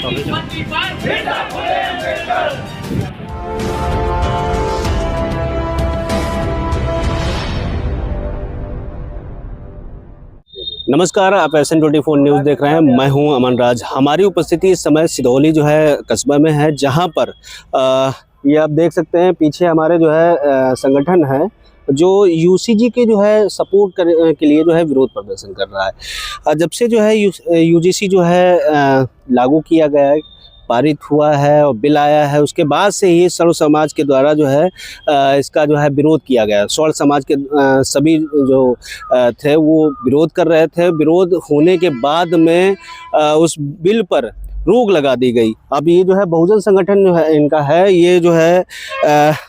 नमस्कार, आप SN24 news देख रहे हैं। मैं हूं अमन राज। हमारी उपस्थिति इस समय सिधौली जो है कस्बा में है, जहां पर ये आप देख सकते हैं पीछे हमारे जो है संगठन है जो UCG के जो है सपोर्ट के लिए जो है विरोध प्रदर्शन कर रहा है। जब से जो है UGC जो है लागू किया गया है, पारित हुआ है और बिल आया है, उसके बाद से ही सर्व समाज के द्वारा जो है इसका जो है विरोध किया गया। सर्व समाज के सभी जो थे वो विरोध कर रहे थे। विरोध होने के बाद में उस बिल पर रोक लगा दी गई। अब ये जो है बहुजन संगठन जो है इनका है, ये जो है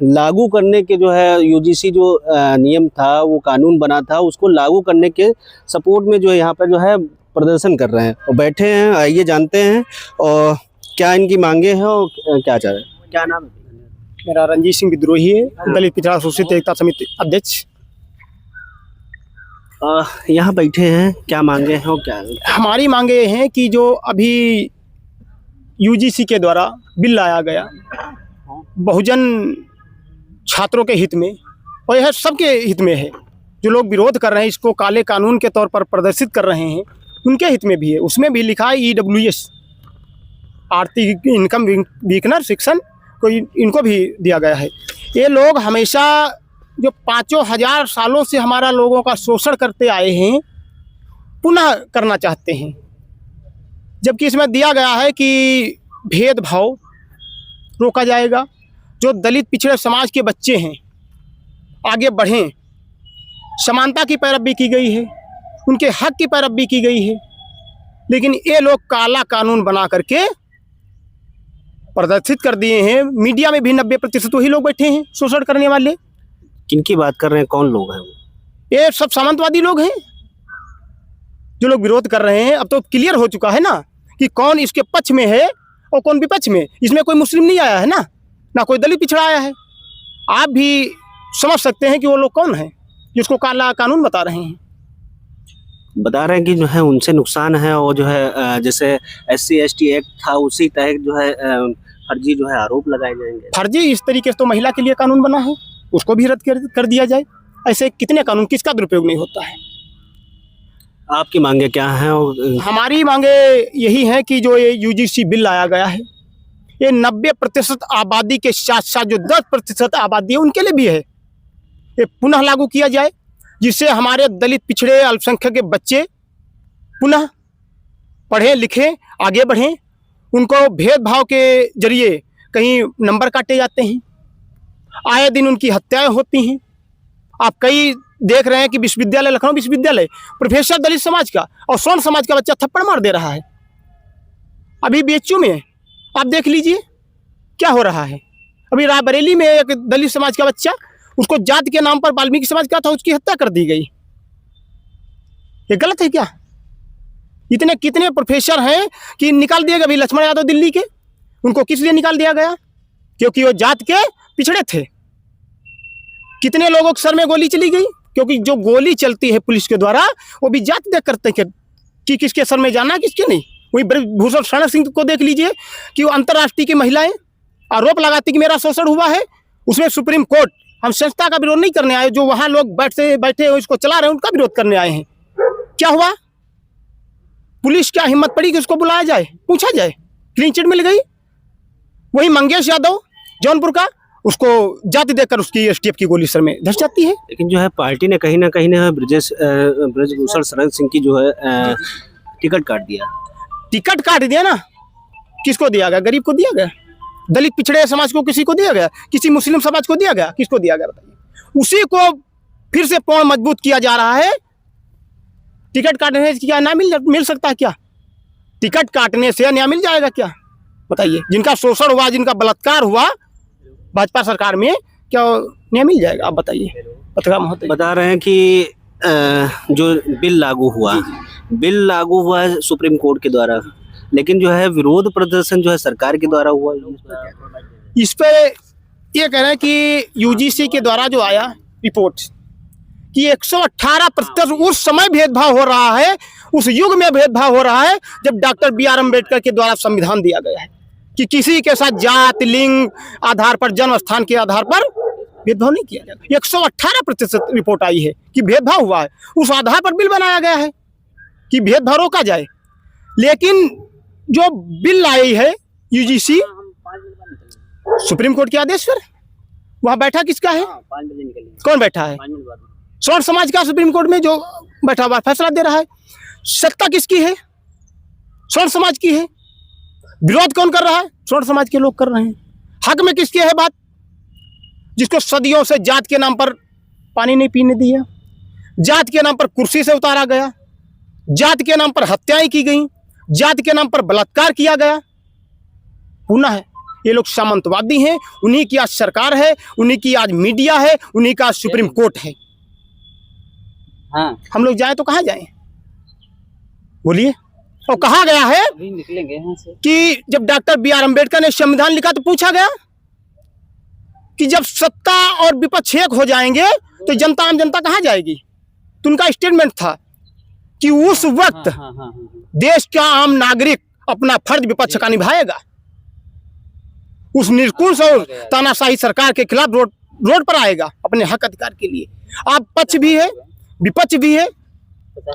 लागू करने के जो है UGC जो नियम था, वो कानून बना था, उसको लागू करने के सपोर्ट में जो है यहाँ पर जो है प्रदर्शन कर रहे हैं और बैठे हैं। आइए जानते हैं और क्या इनकी मांगे हैं और क्या चाह रहे हैं। क्या नाम है? मेरा रंजीत सिंह विद्रोही है, दलित पिछड़ा शोषित एकता समिति अध्यक्ष। यहाँ बैठे हैं, क्या मांगे हैं और क्या है? हमारी मांगे ये हैं कि जो अभी UGC के द्वारा बिल लाया गया बहुजन छात्रों के हित में और यह सबके हित में है, जो लोग विरोध कर रहे हैं, इसको काले कानून के तौर पर प्रदर्शित कर रहे हैं, उनके हित में भी है। उसमें भी लिखा है EWS, आर्थिक इनकम वीकनर शिक्षण को इनको भी दिया गया है। ये लोग हमेशा जो 5,000 सालों से हमारा लोगों का शोषण करते आए हैं, पुनः करना चाहते हैं। जबकि इसमें दिया गया है कि भेदभाव रोका जाएगा, जो दलित पिछड़े समाज के बच्चे हैं आगे बढ़ें, समानता की पैरवी की गई है, उनके हक की पैरवी की गई है। लेकिन ये लोग काला कानून बना करके प्रदर्शित कर दिए हैं। मीडिया में भी 90% वही लोग बैठे हैं शोषण करने वाले। किनकी बात कर रहे हैं? कौन लोग हैं वो? ये सब सामंतवादी लोग हैं जो लोग विरोध कर रहे हैं। अब तो क्लियर हो चुका है ना कि कौन इसके पक्ष में है और कौन विपक्ष में। इसमें कोई मुस्लिम नहीं आया है ना कोई दलित पिछड़ा आया है। आप भी समझ सकते हैं कि वो लोग कौन हैं जिसको काला कानून बता रहे हैं। बता रहे हैं कि जो है उनसे नुकसान है और जो है जैसे SC ST एक्ट था, उसी तहत जो है फर्जी जो है आरोप लगाए जाएंगे। फर्जी इस तरीके से तो महिला के लिए कानून बना है, उसको भी रद्द कर दिया जाए। ऐसे कितने कानून, किसका दुरुपयोग नहीं होता है। आपकी मांगे क्या हैं? हमारी मांगे यही है कि जो ये UGC बिल लाया गया है, ये 90% आबादी के साथ साथ जो 10% आबादी है उनके लिए भी है, ये पुनः लागू किया जाए, जिससे हमारे दलित पिछड़े अल्पसंख्यक के बच्चे पुनः पढ़ें लिखें आगे बढ़ें। उनको भेदभाव के जरिए कहीं नंबर काटे जाते हैं, आए दिन उनकी हत्याएं होती हैं। आप कई देख रहे हैं कि विश्वविद्यालय, लखनऊ विश्वविद्यालय, प्रोफेसर दलित समाज का और स्वर्ण समाज का बच्चा थप्पड़ मार दे रहा है। अभी BHU में आप देख लीजिए क्या हो रहा है। अभी रायबरेली में एक दलित समाज का बच्चा, उसको जात के नाम पर वाल्मीकि समाज का था, उसकी हत्या कर दी गई। ये गलत है क्या? इतने कितने प्रोफेसर हैं कि निकाल दिए गए। अभी लक्ष्मण यादव दिल्ली के, उनको किस लिए निकाल दिया गया? क्योंकि वो जात के पिछड़े थे। कितने लोगों के सर में गोली चली गई? क्योंकि जो गोली चलती है पुलिस के द्वारा, वो भी जात देख करते हैं कि किसके सर में जाना किसके नहीं। वही ब्रजभूषण शरण सिंह को देख लीजिए कि वो अंतर्राष्ट्रीय की महिलाएं आरोप लगाती कि मेरा शोषण हुआ है। उसमें सुप्रीम कोर्ट, हम संस्था का विरोध नहीं करने आए, जो वहां लोग बैठे इसको चला रहे हैं उनका विरोध करने आए हैं। क्या हुआ? पुलिस क्या हिम्मत पड़ी कि उसको बुलाया जाए, पूछा जाए? क्लीन चिट मिल गई। वही मंगेश यादव जौनपुर का, उसको जाति देकर उसकी STF की गोली सर में धस जाती है। लेकिन जो है पार्टी ने कहीं ना कहीं ब्रजभूषण शरण सिंह की जो है टिकट काट दिया। टिकट काट दिया ना? किसको दिया गया? गरीब को दिया गया? दलित पिछड़े समाज को किसी को दिया गया? किसी मुस्लिम समाज को दिया गया? किसको दिया गया बताइए? उसी को फिर से पौड़ मजबूत किया जा रहा है। टिकट काटने से क्या न्याय मिल सकता है? क्या टिकट काटने से न्याय मिल जाएगा क्या? बताइए। जिनका शोषण हुआ, जिनका बलात्कार हुआ भाजपा सरकार में, क्या न्याय मिल जाएगा? आप बताइए। बता रहे हैं कि जो बिल लागू हुआ है सुप्रीम कोर्ट के द्वारा, लेकिन जो है विरोध प्रदर्शन जो है सरकार के द्वारा हुआ। इस पे ये कह रहे हैं कि UGC के द्वारा जो आया रिपोर्ट कि 118% उस समय भेदभाव हो रहा है उस युग में भेदभाव हो रहा है जब डॉक्टर बी.आर. अम्बेडकर के द्वारा संविधान दिया गया है कि किसी के साथ जात, लिंग आधार पर, जन्म स्थान के आधार पर भेदभाव नहीं किया जाएगा। 118% रिपोर्ट आई है कि भेदभाव हुआ है, उस आधार पर बिल बनाया गया है कि भेदभाव रोका जाए। लेकिन जो बिल आई है यूजीसी सुप्रीम कोर्ट के आदेश पर, वहाँ बैठा किसका है? कौन बैठा है? स्वर्ण समाज का सुप्रीम कोर्ट में जो बैठा हुआ फैसला दे रहा है। सत्ता किसकी है? स्वर्ण समाज की है। विरोध कौन कर रहा है? स्वर्ण समाज के लोग कर रहे हैं। हक में किसकी है बात? जिसको सदियों से जात के नाम पर पानी नहीं पीने दिया, जात के नाम पर कुर्सी से उतारा गया, जात के नाम पर हत्याएं की गई, जात के नाम पर बलात्कार किया गया। पुनः ये लोग सामंतवादी हैं, उन्हीं की आज सरकार है, उन्हीं की आज मीडिया है, उन्हीं का सुप्रीम कोर्ट है। हाँ, हम लोग जाएं तो कहाँ जाएं? बोलिए। और कहा गया है निकलेंगे यहाँ से कि जब डॉक्टर बी.आर. अम्बेडकर ने संविधान लिखा तो पूछा गया कि जब सत्ता और विपक्ष एक हो जाएंगे तो जनता, आम जनता कहाँ जाएगी? तो उनका स्टेटमेंट था कि उस वक्त देश का आम नागरिक अपना फर्ज विपक्ष का निभाएगा। उस निर्कुश और तानाशाही सरकार के खिलाफ रोड पर आएगा अपने हक अधिकार के लिए। आप पक्ष भी है, विपक्ष भी है,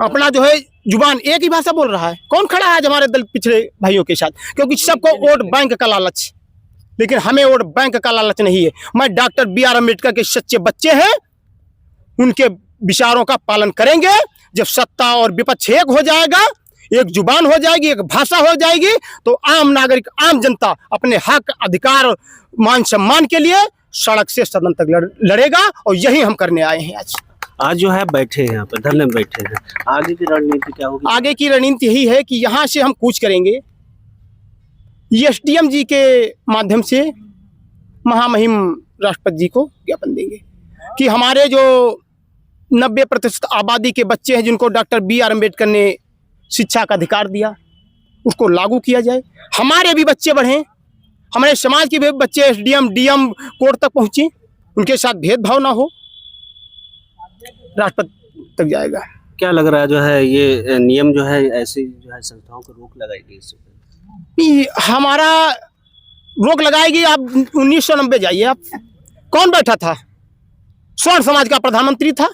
अपना जो है जुबान एक ही भाषा बोल रहा है। कौन खड़ा है आज हमारे दलित पिछड़े भाइयों के साथ? क्योंकि सबको वोट बैंक का लालच, लेकिन हमें वोट बैंक का लालच नहीं है। मैं डॉक्टर बी.आर. अम्बेडकर के सच्चे बच्चे हैं, उनके विचारों का पालन करेंगे। जब सत्ता और विपक्ष एक हो जाएगा, एक जुबान हो जाएगी, एक भाषा हो जाएगी, तो आम नागरिक, आम जनता अपने हक, अधिकार, मान सम्मान के लिए सड़क से सदन तक लड़ेगा। और यही हम करने आए हैं। आज जो है बैठे हैं यहाँ पर, धरने में बैठे हैं। आगे की रणनीति क्या होगी? आगे की रणनीति यही है कि यहाँ से हम कूच करेंगे, एसडीएम जी के माध्यम से महामहिम राष्ट्रपति जी को ज्ञापन देंगे कि हमारे जो 90% आबादी के बच्चे हैं जिनको डॉक्टर बी.आर. अम्बेडकर ने शिक्षा का अधिकार दिया, उसको लागू किया जाए। हमारे भी बच्चे बढ़ें, हमारे समाज के भी बच्चे एसडीएम, डीएम कोर्ट तक पहुँचे, उनके साथ भेदभाव ना हो, राष्ट्रपति तक जाएगा। क्या लग रहा है जो है ये नियम जो है ऐसी जो है संस्थाओं को रोक लगाएगी? इससे हमारा रोक लगाएगी। आप 1990 जाइए, आप कौन बैठा था? स्वर्ण समाज का प्रधानमंत्री था।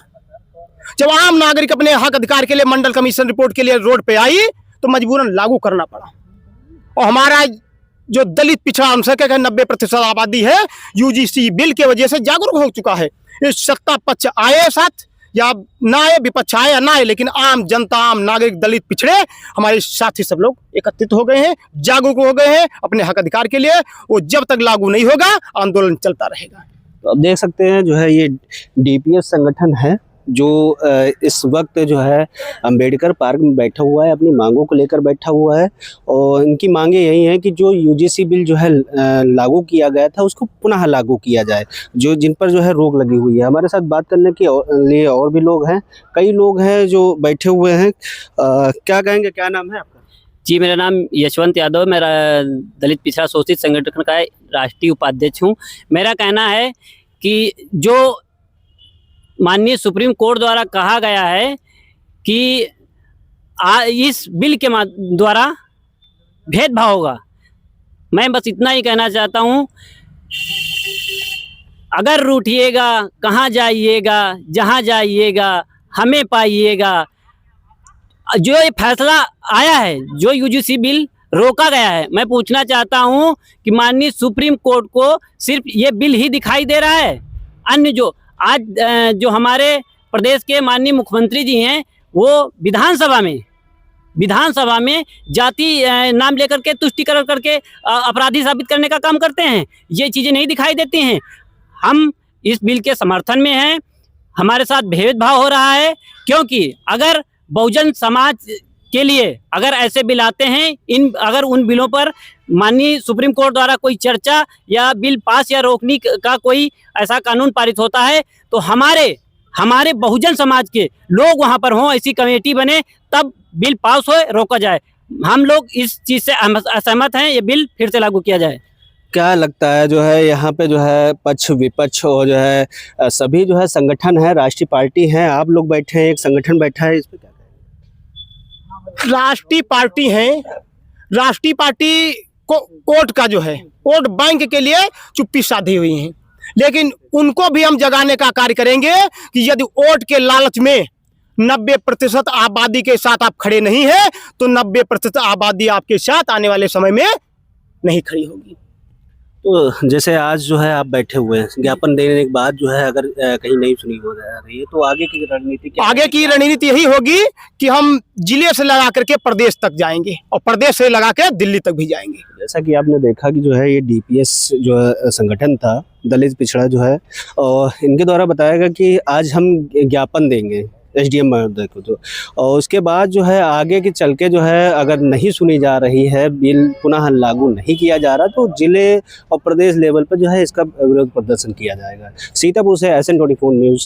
जब आम नागरिक अपने हक अधिकार के लिए मंडल कमीशन रिपोर्ट के लिए रोड पे आई तो मजबूरन लागू करना पड़ा। और हमारा जो दलित पिछड़ा अल्पसंख्यक है, 90% आबादी है, यूजीसी बिल के वजह से जागरूक हो चुका है। इस सत्ता पक्ष आए साथ या ना आए, विपक्ष आए या ना आए, लेकिन आम जनता, आम नागरिक, दलित पिछड़े हमारे साथी सब लोग एकत्रित हो गए हैं, जागरूक हो गए हैं अपने हक अधिकार के लिए। वो जब तक लागू नहीं होगा आंदोलन चलता रहेगा। तो आप देख सकते हैं जो है ये डीपीएस संगठन है जो इस वक्त जो है अंबेडकर पार्क में बैठा हुआ है, अपनी मांगों को लेकर बैठा हुआ है। और इनकी मांगे यही हैं कि जो यूजीसी बिल जो है लागू किया गया था उसको पुनः लागू किया जाए, जो जिन पर जो है रोक लगी हुई है। हमारे साथ बात करने के लिए और भी लोग हैं, कई लोग हैं जो बैठे हुए हैं। क्या कहेंगे, क्या नाम है आपका? जी, मेरा नाम यशवंत यादव, मेरा दलित पिछड़ा शोषित संगठन का राष्ट्रीय उपाध्यक्ष हूँ। मेरा कहना है कि जो माननीय सुप्रीम कोर्ट द्वारा कहा गया है कि इस बिल के द्वारा भेदभाव होगा, मैं बस इतना ही कहना चाहता हूँ। अगर रूठिएगा कहाँ जाइएगा, जहाँ जाइएगा हमें पाइएगा। जो ये फैसला आया है, जो यूजीसी बिल रोका गया है, मैं पूछना चाहता हूँ कि माननीय सुप्रीम कोर्ट को सिर्फ ये बिल ही दिखाई दे रहा है? अन्य जो आज जो हमारे प्रदेश के माननीय मुख्यमंत्री जी हैं, वो विधानसभा में जाति नाम लेकर के तुष्टिकरण करके अपराधी साबित करने का काम करते हैं। ये चीज़ें नहीं दिखाई देती हैं। हम इस बिल के समर्थन में हैं। हमारे साथ भेदभाव हो रहा है, क्योंकि अगर बहुजन समाज के लिए अगर ऐसे बिल आते हैं, अगर उन बिलों पर माननीय सुप्रीम कोर्ट द्वारा कोई चर्चा या बिल पास या रोकने का कोई ऐसा कानून पारित होता है, तो हमारे बहुजन समाज के लोग वहां पर हों, ऐसी कमेटी बने, तब बिल पास हो, रोका जाए। हम लोग इस चीज़ से असहमत हैं, ये बिल फिर से लागू किया जाए। क्या लगता है जो है यहाँ पे जो है पक्ष विपक्ष और जो है सभी जो है संगठन है, राष्ट्रीय पार्टी है, आप लोग बैठे हैं, एक संगठन बैठा है, इस पे क्या कहेंगे? राष्ट्रीय पार्टी है, राष्ट्रीय पार्टी को वोट का जो है वोट बैंक के लिए चुप्पी साधी हुई है, लेकिन उनको भी हम जगाने का कार्य करेंगे कि यदि वोट के लालच में 90% आबादी के साथ आप खड़े नहीं है तो 90% आबादी आपके साथ आने वाले समय में नहीं खड़ी होगी। तो जैसे आज जो है आप बैठे हुए हैं, ज्ञापन देने के बाद जो है अगर कहीं नहीं सुनी हो रही है तो आगे की रणनीति क्या आगे की रणनीति यही होगी कि हम जिले से लगा करके प्रदेश तक जाएंगे और प्रदेश से लगा के दिल्ली तक भी जाएंगे। जैसा कि आपने देखा कि जो है ये डीपीएस जो संगठन था, दलित पिछड़ा जो है, और इनके द्वारा बताया गया कि आज हम ज्ञापन देंगे एसडीएम महोदय को, तो और उसके बाद जो है आगे के चल के जो है अगर नहीं सुनी जा रही है, बिल पुनः लागू नहीं किया जा रहा, तो जिले और प्रदेश लेवल पर जो है इसका विरोध प्रदर्शन किया जाएगा। सीतापुर से SN24 न्यूज़।